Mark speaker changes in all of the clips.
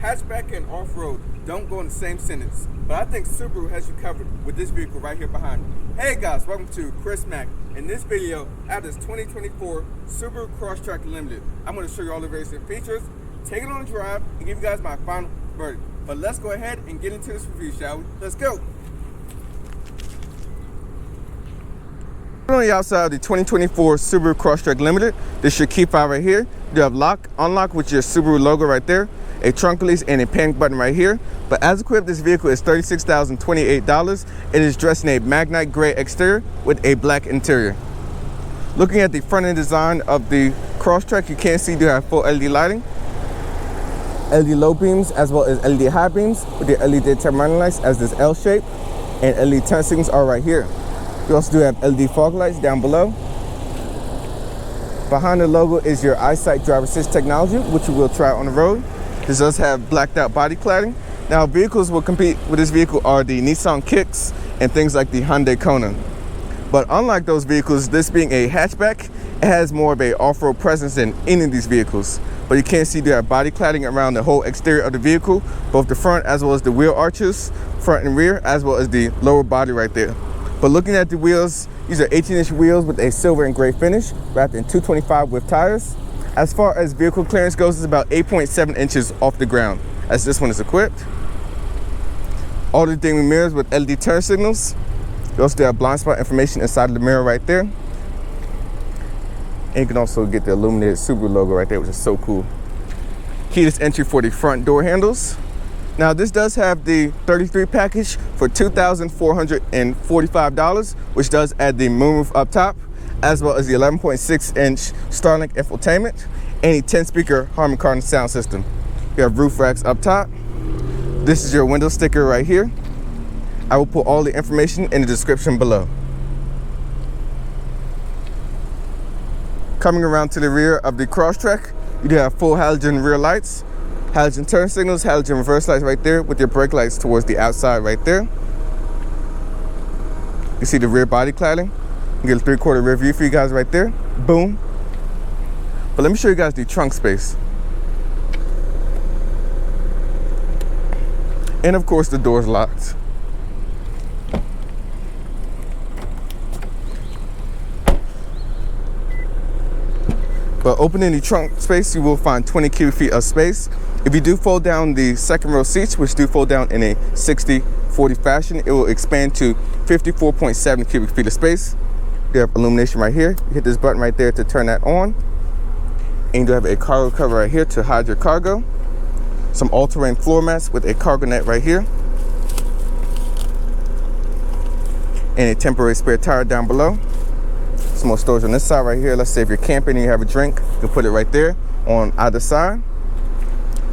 Speaker 1: Hatchback and off-road don't go in the same sentence, but I think Subaru has you covered with this vehicle right here behind me. Hey guys, welcome to Chris Mack. In this video, I have this 2024 Subaru Crosstrek Limited. I'm going to show you all the various features, take it on a drive, and give you guys my final verdict. But let's go ahead and get into this review, shall we? Let's go! On the outside of the 2024 Subaru Crosstrek Limited, this is your key fob right here. You have lock, unlock with your Subaru logo right there, a trunk release and a panic button right here. But as equipped, this vehicle is $36,028. It is dressed in a Magnite gray exterior with a black interior. Looking at the front end design of the Crosstrek, you can see you have full LED lighting, LED low beams as well as LED high beams with the LED daytime running lights as this L shape, and LED turn signals are right here. You also do have LED fog lights down below. Behind the logo is your EyeSight driver assist technology, which you will try on the road. This does have blacked out body cladding. Now, vehicles will compete with this vehicle are the Nissan Kicks and things like the Hyundai Kona. But unlike those vehicles, this being a hatchback, it has more of a off-road presence than any of these vehicles. But you can see there are body cladding around the whole exterior of the vehicle, both the front as well as the wheel arches, front and rear, as well as the lower body right there. But looking at the wheels, these are 18-inch wheels with a silver and gray finish, wrapped in 225 width tires. As far as vehicle clearance goes, it's about 8.7 inches off the ground, as this one is equipped. All the dimming mirrors with LED turn signals. You also have blind spot information inside of the mirror right there. And you can also get the illuminated Subaru logo right there, which is so cool. Keyless entry for the front door handles. Now, this does have the 33 package for $2,445, which does add the moonroof up top, as well as the 11.6-inch Starlink infotainment and a 10-speaker Harman Kardon sound system. You have roof racks up top. This is your window sticker right here. I will put all the information in the description below. Coming around to the rear of the Crosstrek, you do have full halogen rear lights, halogen turn signals, halogen reverse lights right there with your brake lights towards the outside right there. You see the rear body cladding. You get a 3/4 rear view for you guys right there. Boom. But let me show you guys the trunk space. And of course the door's locked. But opening the trunk space, you will find 20 cubic feet of space. If you do fold down the second row seats, which do fold down in a 60-40 fashion, it will expand to 54.7 cubic feet of space. You have illumination right here. You hit this button right there to turn that on. And you do have a cargo cover right here to hide your cargo. Some all-terrain floor mats with a cargo net right here. And a temporary spare tire down below. Some more storage on this side right here. Let's say if you're camping and you have a drink, you can put it right there on either side.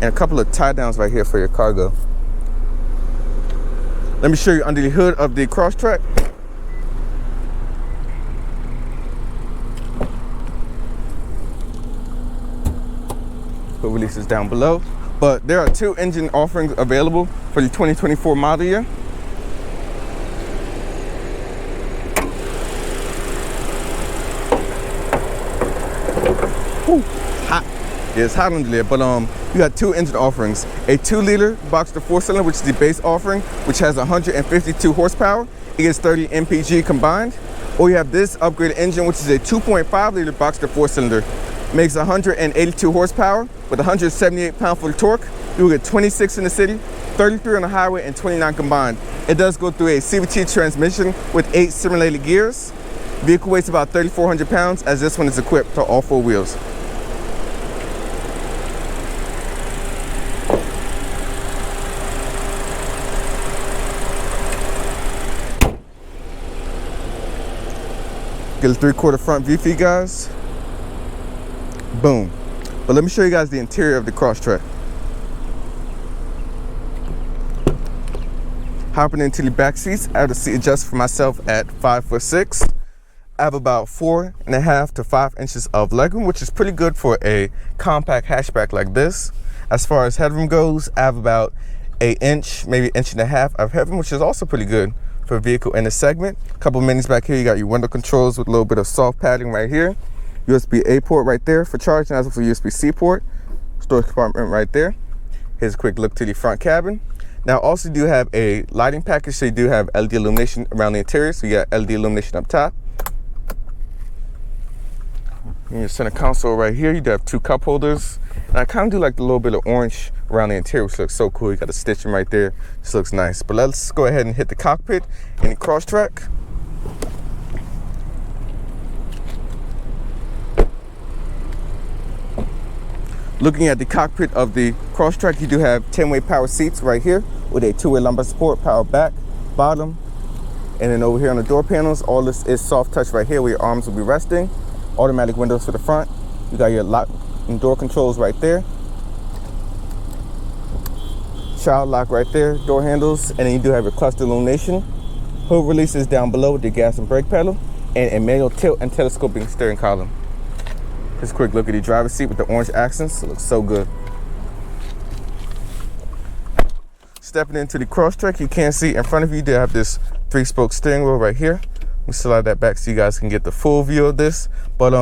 Speaker 1: And a couple of tie downs right here for your cargo. Let me show you under the hood of the Crosstrek. Put releases down below. But there are two engine offerings available for the 2024 model year. Whew, hot. Yeah, it's hot under there, but you got two engine offerings. A 2-liter Boxster 4-cylinder, which is the base offering, which has 152 horsepower. It gets 30 mpg combined. Or you have this upgraded engine, which is a 2.5-liter Boxster 4-cylinder. Makes 182 horsepower with 178 pound-foot torque. You will get 26 in the city, 33 on the highway, and 29 combined. It does go through a CVT transmission with 8 simulated gears. Vehicle weighs about 3,400 pounds, as this one is equipped to all 4 wheels. Get a 3/4 front view for you guys. Boom. But let me show you guys the interior of the Crosstrek. Hopping into the back seats, I have the seat adjust for myself at 5'6". I have about 4.5 to 5 inches of legroom, which is pretty good for a compact hatchback like this. As far as headroom goes, I have about 1 inch, maybe 1.5 inches of headroom, which is also pretty good for a vehicle in this segment. A couple minis back here. You got your window controls with a little bit of soft padding right here. USB-A port right there for charging, as well as a USB-C port. Storage compartment right there. Here's a quick look to the front cabin. Now also do have a lighting package, so you do have LED illumination around the interior. So you got LED illumination up top. In your center console right here, you do have 2 cup holders. And I kind of do like the little bit of orange around the interior, which looks so cool. You got the stitching right there. This looks nice. But let's go ahead and hit the cockpit in the Crosstrek. Looking at the cockpit of the Crosstrek, you do have 10-way power seats right here with a 2-way lumbar support, power back, bottom. And then over here on the door panels, all this is soft touch right here where your arms will be resting. Automatic windows for the front. You got your lock and door controls right there. Child lock right there, door handles. And then you do have your cluster illumination. Hood releases down below with the gas and brake pedal. And a manual tilt and telescoping steering column. Just a quick look at the driver's seat with the orange accents. It looks so good. Stepping into the Crosstrek, you can see in front of you, they have this 3-spoke steering wheel right here. Let me slide that back so you guys can get the full view of this. But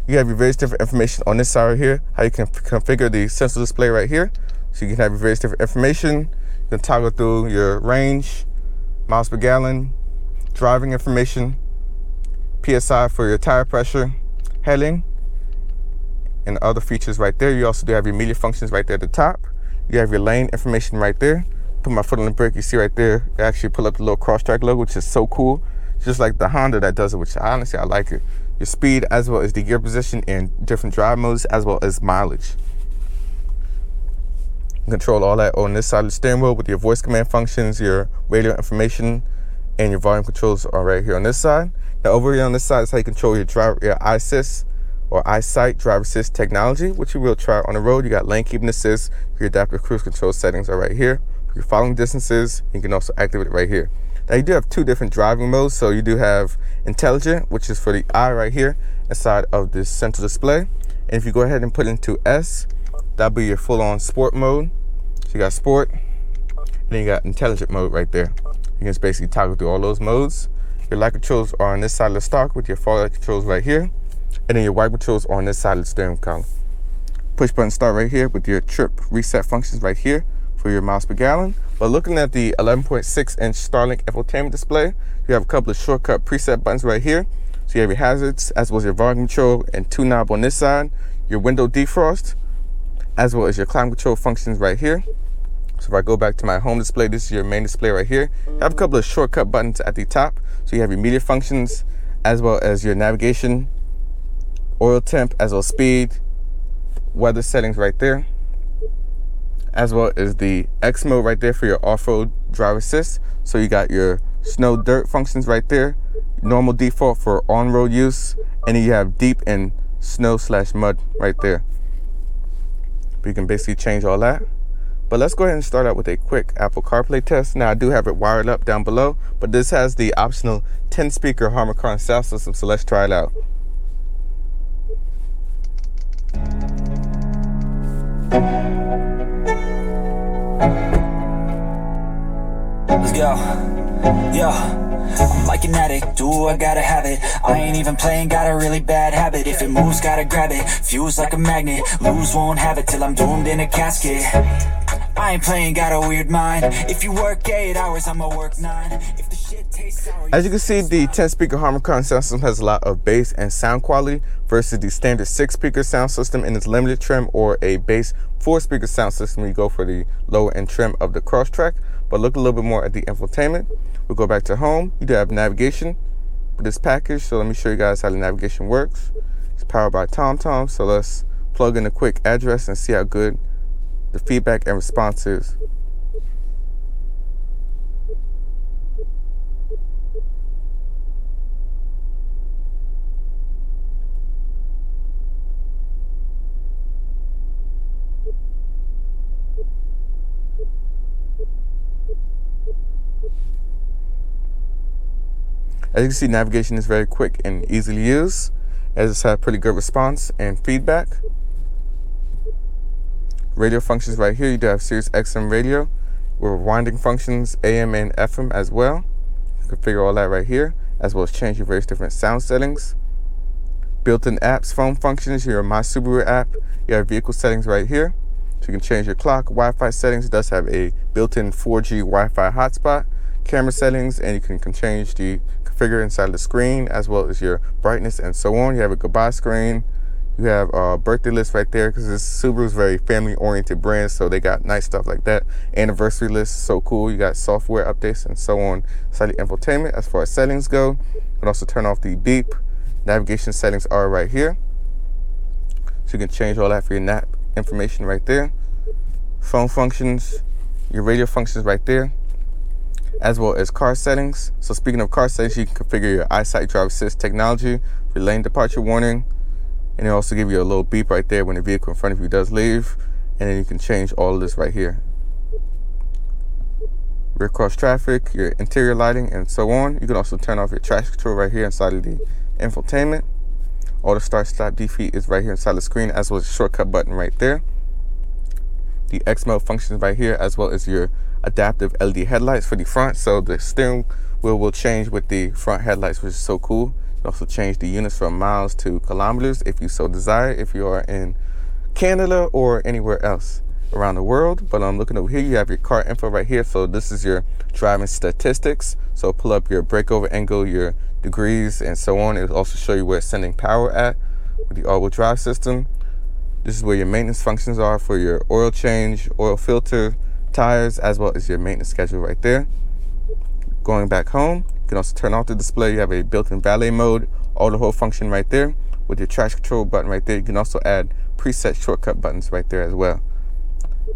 Speaker 1: you have your various different information on this side right here. How you can configure the sensor display right here. So you can have your various different information. You can toggle through your range, miles per gallon, driving information, PSI for your tire pressure, heading, and other features right there. You also do have your media functions right there at the top. You have your lane information right there. Put my foot on the brake, you see right there, it actually pull up the little Crosstrek logo, which is so cool. Just like the Honda that does it, which honestly I like it. Your speed as well as the gear position in different drive modes as well as mileage. You can control all that on this side of the steering wheel with your voice command functions, your radio information, and your volume controls are right here on this side. Now over here on this side is how you control your iAssist or eyesight driver assist technology, which you will try on the road. You got lane keeping assist, your adaptive cruise control settings are right here. For your following distances, you can also activate it right here. Now you do have 2 different driving modes. So you do have intelligent, which is for the eye right here inside of this central display. And if you go ahead and put it into S, that'll be your full-on sport mode. So you got sport, and then you got intelligent mode right there. You can just basically toggle through all those modes. Your light controls are on this side of the stock with your fog light controls right here. And then your wiper controls are on this side of the steering column. Push button start right here with your trip reset functions right here for your miles per gallon. But looking at the 11.6-inch Starlink infotainment display, you have a couple of shortcut preset buttons right here. So you have your hazards, as well as your volume control, and 2 knobs on this side, your window defrost, as well as your climate control functions right here. So if I go back to my home display, this is your main display right here. You have a couple of shortcut buttons at the top. So you have your media functions, as well as your navigation, oil temp, as well as speed, weather settings right there, as well as the X mode right there for your off-road driver assist. So you got your snow dirt functions right there, normal default for on-road use, and then you have deep and snow/mud right there. But you can basically change all that. But let's go ahead and start out with a quick Apple CarPlay test. Now I do have it wired up down below, but this has the optional 10-speaker Harman Kardon sound system, so let's try it out.
Speaker 2: Let's go. Yeah, I'm like an addict, do I gotta have it. I ain't even playing, got a really bad habit. If it moves, gotta grab it, fuse like a magnet. Lose, won't have it till I'm doomed in a casket. I ain't playing, got a weird mind. If you work 8 hours, I'ma work 9. If the shit tastes sour,
Speaker 1: as you can see, the 10-speaker Harman Kardon sound system has a lot of bass and sound quality versus the standard 6-speaker sound system in its limited trim, or a bass 4-speaker sound system when you go for the lower end trim of the Crosstrek. But look a little bit more at the infotainment. We'll go back to home. You do have navigation with this package, so let me show you guys how the navigation works. It's powered by TomTom, so let's plug in a quick address and see how good the feedback and response is. As you can see, navigation is very quick and easy to use, as it's had pretty good response and feedback. Radio functions right here, you do have Sirius XM radio with winding functions, AM and FM as well. You can configure all that right here, as well as change your various different sound settings. Built-in apps, phone functions, your My Subaru app, you have vehicle settings right here. So you can change your clock, Wi-Fi settings. It does have a built-in 4G Wi-Fi hotspot, camera settings, and you can change the configure inside of the screen as well as your brightness and so on. You have a goodbye screen. You have a birthday list right there because Subaru's very family-oriented brand, so they got nice stuff like that. Anniversary list, so cool. You got software updates and so on. Inside the infotainment, as far as settings go, you can also turn off the beep. Navigation settings are right here, so you can change all that for your nap information right there. Phone functions, your radio functions right there, as well as car settings. So speaking of car settings, you can configure your eyesight drive assist technology for lane departure warning, and it'll also give you a little beep right there when the vehicle in front of you does leave. And then you can change all of this right here. Rear cross traffic, your interior lighting, and so on. You can also turn off your traction control right here inside of the infotainment. Auto start, stop, defeat is right here inside the screen, as well as a shortcut button right there. The X mode functions right here, as well as your adaptive LED headlights for the front. So the steering wheel will change with the front headlights, which is so cool. You can also change the units from miles to kilometers if you so desire, if you are in Canada or anywhere else around the world. But I'm looking over here, you have your car info right here. So this is your driving statistics. So pull up your breakover angle, your degrees, and so on. It'll also show you where it's sending power at with the all-wheel drive system. This is where your maintenance functions are for your oil change, oil filter, tires, as well as your maintenance schedule right there. Going back home, you can also turn off the display. You have a built-in valet mode, auto hold function right there with your traction control button right there. You can also add preset shortcut buttons right there as well.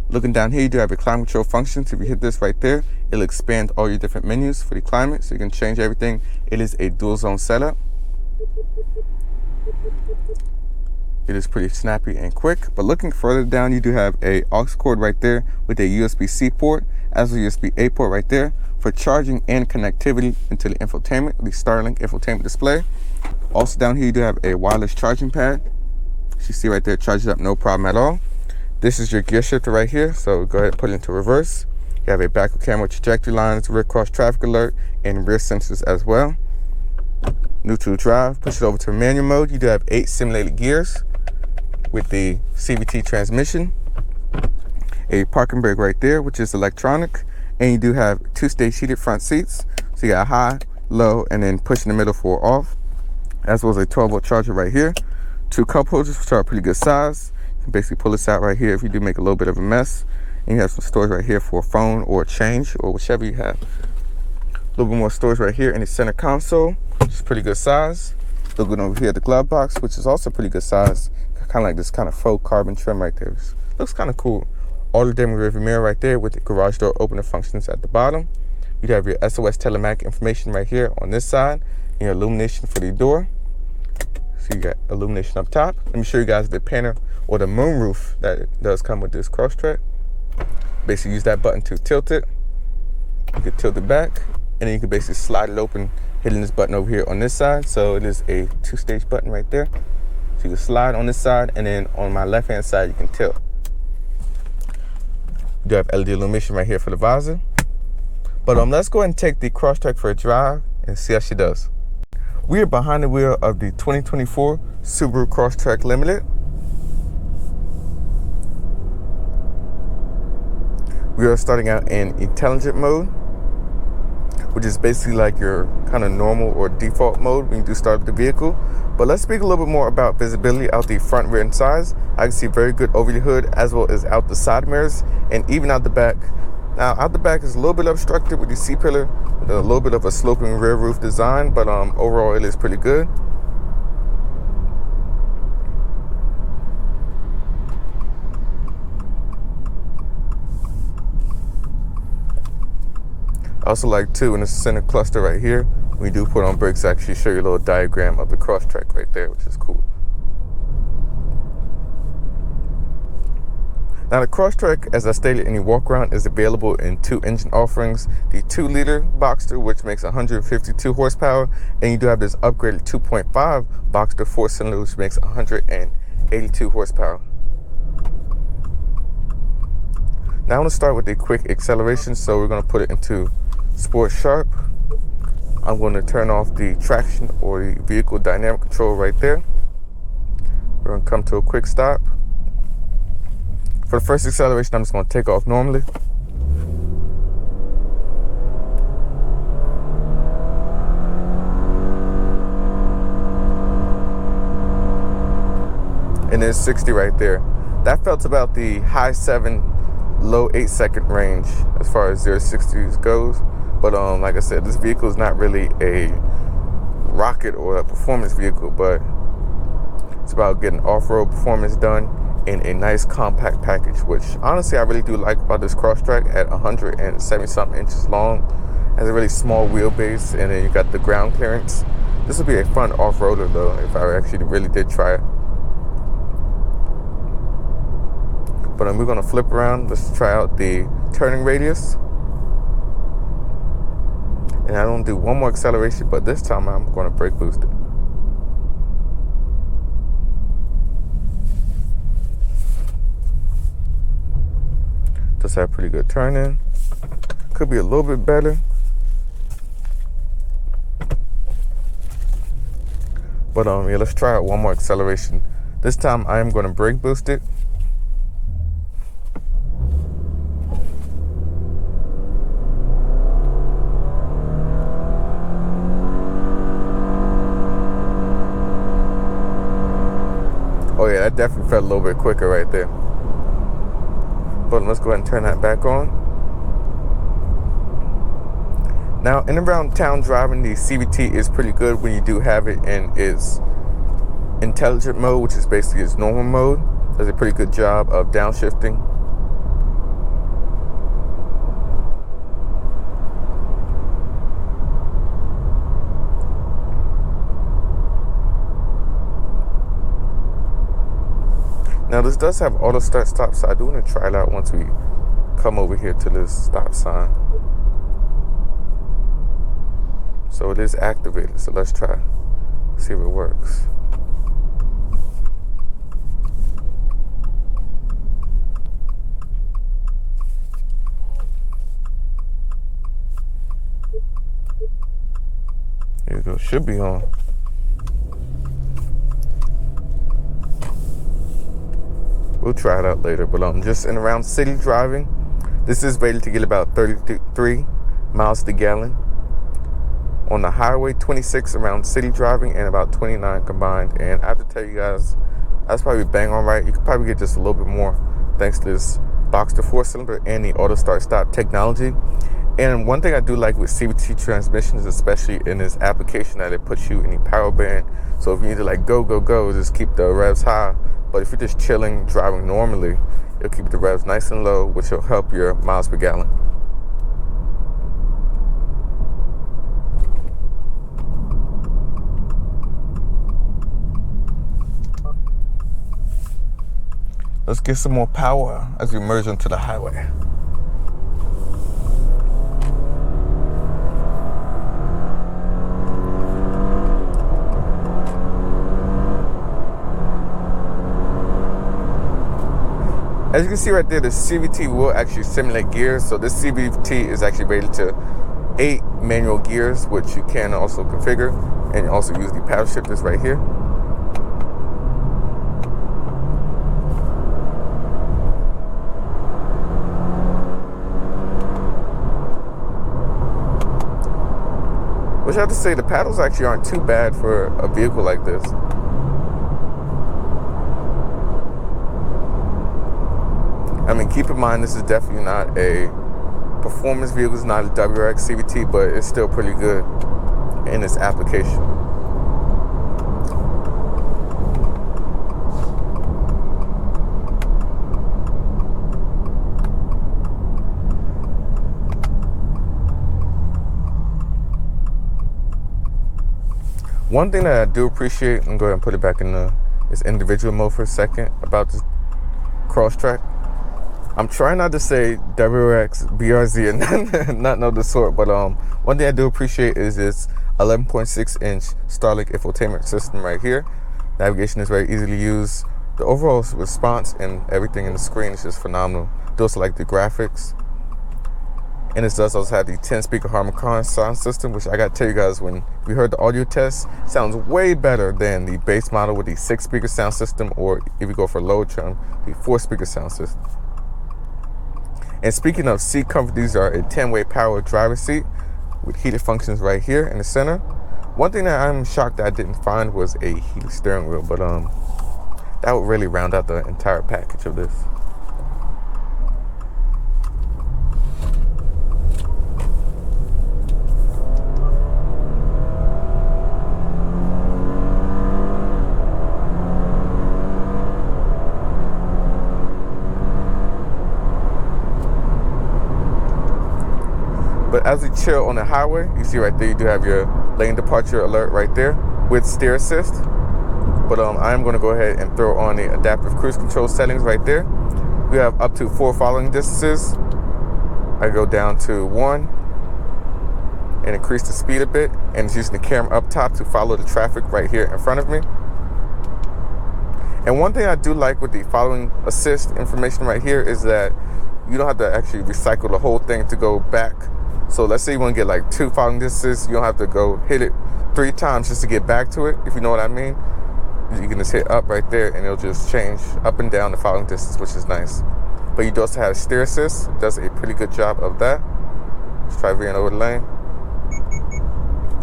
Speaker 1: Looking down here, you do have your climate control functions. If you hit this right there, it'll expand all your different menus for the climate, so you can change everything. It is a dual zone setup. It is pretty snappy and quick. But looking further down, you do have a aux cord right there with a USB-C port, as well as USB-A port right there for charging and connectivity into the infotainment, the Starlink infotainment display. Also down here, you do have a wireless charging pad. As you see right there, it charges up no problem at all. This is your gear shifter right here, so go ahead and put it into reverse. You have a backup camera, trajectory lines, rear cross traffic alert, and rear sensors as well. Neutral drive, push it over to manual mode. You do have 8 simulated gears with the CVT transmission. A parking brake right there, which is electronic. And you do have 2-stage heated front seats. So you got high, low, and then push in the middle for off. As well as a 12-volt charger right here. 2 cup holders, which are a pretty good size. You can basically pull this out right here if you do make a little bit of a mess. And you have some storage right here for a phone or a change or whichever you have. A little bit more storage right here in the center console, which is pretty good size. Looking over here at the glove box, which is also pretty good size. Kind of like this kind of faux carbon trim right there. Looks kind of cool. Auto dimming rearview mirror right there with the garage door opener functions at the bottom. You have your SOS telematic information right here on this side, and your illumination for the door. So you got illumination up top. Let me show you guys the panel or the moonroof that does come with this Crosstrek. Basically use that button to tilt it. You can tilt it back, and then you can basically slide it open, hitting this button over here on this side. So it is a 2-stage button right there. So you can slide on this side, and then on my left-hand side, you can tilt. You do have LED illumination right here for the visor. But let's go ahead and take the Crosstrek for a drive and see how she does. We are behind the wheel of the 2024 Subaru Crosstrek Limited. We are starting out in intelligent mode, which is basically like your kind of normal or default mode when you do start up the vehicle. But let's speak a little bit more about visibility out the front, rear, and sides. I can see very good over the hood as well as out the side mirrors and even out the back. Now, out the back is a little bit obstructed with the C-pillar, with a little bit of a sloping rear roof design, but overall it is pretty good. I also like too in the center cluster right here, when you do put on brakes, I actually show you a little diagram of the Crosstrek right there, which is cool. Now the Crosstrek, as I stated in the Walkaround, is available in 2 engine offerings. The 2-liter Boxster, which makes 152 horsepower, and you do have this upgraded 2.5 Boxster 4-cylinder, which makes 182 horsepower. Now I'm going to start with the quick acceleration, so we're going to put it into Sport Sharp. I'm going to turn off the traction or the vehicle dynamic control right there. We're going to come to a quick stop. For the first acceleration, I'm just going to take off normally. And there's 60 right there. That felt about the high 7, low 8-second range as far as 0 to 60 goes. But like I said, this vehicle is not really a rocket or a performance vehicle, but it's about getting off-road performance done in a nice compact package, which honestly I really do like about this Crosstrek. At 170 something inches long, has a really small wheelbase, and then you got the ground clearance. This would be a fun off-roader though if I actually really did try it. But we're going to flip around. Let's try out the turning radius. And I'm going to do one more acceleration, but this time I'm going to brake boost it. Just have pretty good turning. Could be a little bit better. But yeah, let's try out one more acceleration. This time I am going to brake boost it. Oh yeah, that definitely felt a little bit quicker right there. But let's go ahead and turn that back on. Now, in and around town driving, the CVT is pretty good when you do have it in its intelligent mode, which is basically its normal mode. Does a pretty good job of downshifting. Now this does have auto start stop, so I do want to try it out once we come over here to this stop sign. So it is activated, so let's try, see if it works. Here we go, should be on. We'll try it out later, but just in around city driving, this is rated to get about 33 miles to gallon. On the highway, 26 around city driving, and about 29 combined. And I have to tell you guys, that's probably bang on right. You could probably get just a little bit more thanks to this boxer 4-cylinder and the auto start stop technology. And one thing I do like with CVT transmissions, especially in this application, that it puts you in the power band. So if you need to like go, just keep the revs high. But if you're just chilling, driving normally, it'll keep the revs nice and low, which will help your miles per gallon. Let's get some more power as we merge into the highway. As you can see right there, the CVT will actually simulate gears. So this CVT is actually rated to 8 manual gears, which you can also configure, and also use the paddle shifters right here. Which I have to say, the paddles actually aren't too bad for a vehicle like this. I mean, keep in mind, this is definitely not a performance vehicle. It's not a WRX CVT, but it's still pretty good in its application. One thing that I do appreciate, and go ahead and put it back in this individual mode for a second, about this Crosstrek. I'm trying not to say WRX, BRZ, and nothing of the sort, but one thing I do appreciate is this 11.6-inch Starlink infotainment system right here. Navigation is very easily used. The overall response and everything in the screen is just phenomenal. Those are like the graphics. And it does also have the 10-speaker Harman sound system, which I gotta tell you guys, when we heard the audio test, sounds way better than the base model with the 6-speaker sound system, or if you go for low trim, the 4-speaker sound system. And speaking of seat comfort, these are a 10-way power driver's seat with heated functions right here in the center. One thing that I'm shocked that I didn't find was a heated steering wheel, but that would really round out the entire package of this. But as we chill on the highway, you see right there, you do have your lane departure alert right there with steer assist. But I am going to go ahead and throw on the adaptive cruise control settings right there. We have up to 4 following distances. I go down to 1 and increase the speed a bit, and it's using the camera up top to follow the traffic right here in front of me. And one thing I do like with the following assist information right here is that you don't have to actually recycle the whole thing to go back. So let's say you want to get like 2 following distances, you don't have to go hit it 3 times just to get back to it, if you know what I mean. You can just hit up right there and it'll just change up and down the following distance, which is nice. But you do also have steer assist. It does a pretty good job of that. Let's try veering over the lane.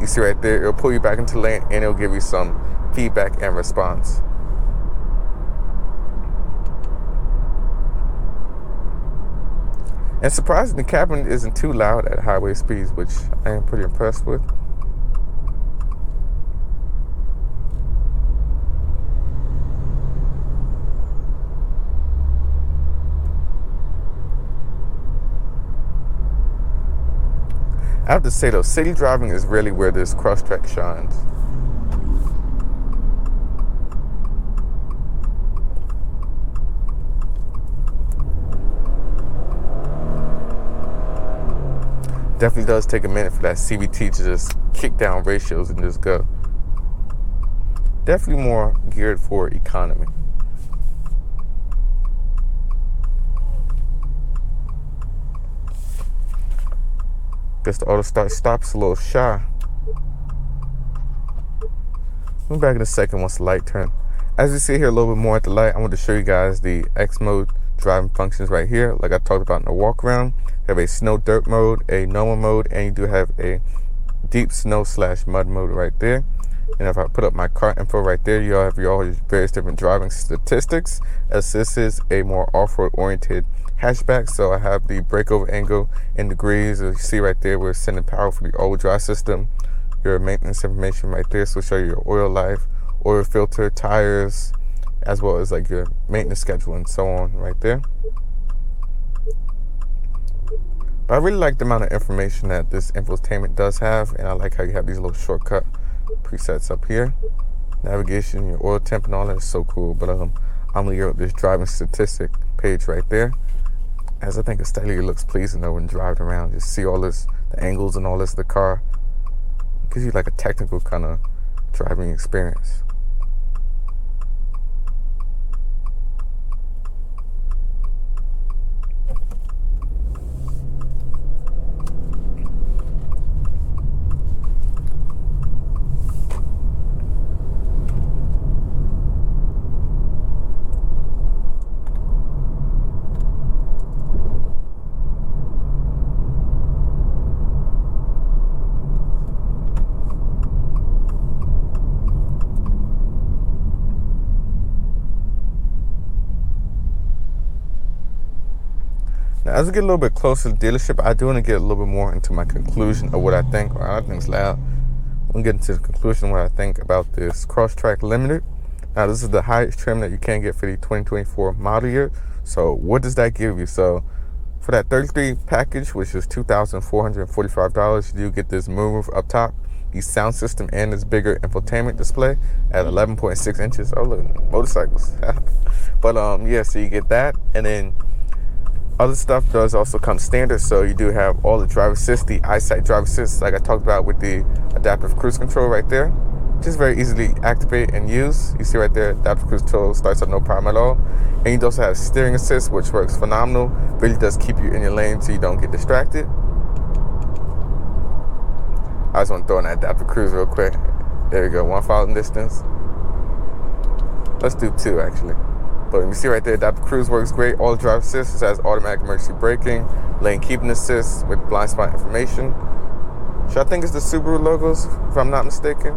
Speaker 1: You see right there, it'll pull you back into the lane and it'll give you some feedback and response. And surprisingly, the cabin isn't too loud at highway speeds, which I am pretty impressed with. I have to say though, city driving is really where this Crosstrek shines. Definitely does take a minute for that CVT to just kick down ratios and just go. Definitely more geared for economy. Guess the auto start stop's a little shy. We'll be back in a second once the light turns. As you see here a little bit more at the light, I want to show you guys the X mode driving functions right here, like I talked about in the walk around. You have a snow dirt mode, a normal mode, and you do have a deep snow / mud mode right there. And if I put up my car info right there, you have all your various different driving statistics, as this is a more off-road oriented hatchback. So I have the breakover angle in degrees. As you see right there, we're sending power for the all-wheel drive system. Your maintenance information right there, so show you your oil life, oil filter, tires, as well as like your maintenance schedule and so on right there. But I really like the amount of information that this infotainment does have, and I like how you have these little shortcut presets up here. Navigation, your oil temp and all that is so cool. But I'm gonna go with this driving statistic page right there, as I think aesthetically looks pleasing though when driving around. Just see all this, the angles and all this of the car. It gives you like a technical kind of driving experience. Now, as we get a little bit closer to the dealership, I do want to get a little bit more into my conclusion of what I think, or I think it's loud. I'm going to get into the conclusion of what I think about this Crosstrek Limited. Now, this is the highest trim that you can get for the 2024 model year. So what does that give you? So for that 33 package, which is $2,445, you do get this moonroof up top, the sound system, and this bigger infotainment display at 11.6 inches. Oh, look, motorcycles. But yeah, so you get that, and then other stuff does also come standard. So you do have all the driver assist, the eyesight driver assist, like I talked about with the adaptive cruise control right there. Just very easily activate and use. You see right there, adaptive cruise control starts up no problem at all. And you also have steering assist, which works phenomenal. Really does keep you in your lane so you don't get distracted. I just want to throw in that adaptive cruise real quick. There we go, 1 following distance. Let's do 2 actually. But you see right there, adaptive cruise works great. All driver assist, it has automatic emergency braking, lane keeping assist with blind spot information. I think it's the Subaru logos, if I'm not mistaken.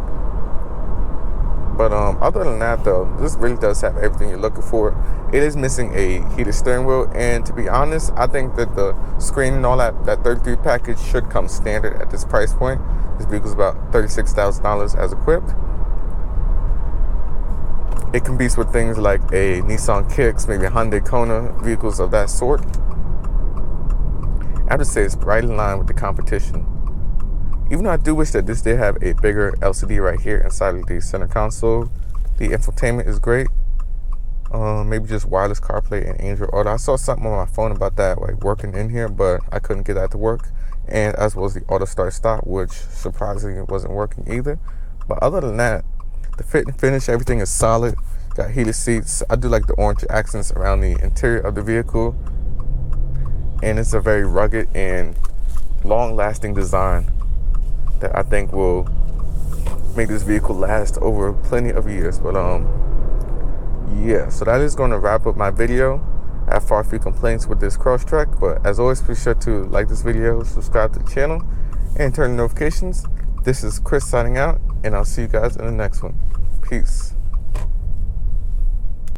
Speaker 1: But other than that though, this really does have everything you're looking for. It is missing a heated steering wheel, and to be honest, I think that the screen and all that 33 package should come standard at this price point. This vehicle's about $36,000 as equipped. It competes with things like a Nissan Kicks, maybe a Hyundai Kona, vehicles of that sort. I have to say it's right in line with the competition. Even though I do wish that this did have a bigger LCD right here inside of the center console. The infotainment is great. Maybe just wireless CarPlay and Android Auto. I saw something on my phone about that, like working in here, but I couldn't get that to work. And as well as the auto start stop, which surprisingly wasn't working either. But other than that, the fit and finish, everything is solid. Got heated seats. I do like the orange accents around the interior of the vehicle. And it's a very rugged and long-lasting design that I think will make this vehicle last over plenty of years. But yeah, so that is going to wrap up my video. I have far few complaints with this Crosstrek, but as always, be sure to like this video, subscribe to the channel, and turn on notifications. This is Chris signing out, and I'll see you guys in the next one. Peace.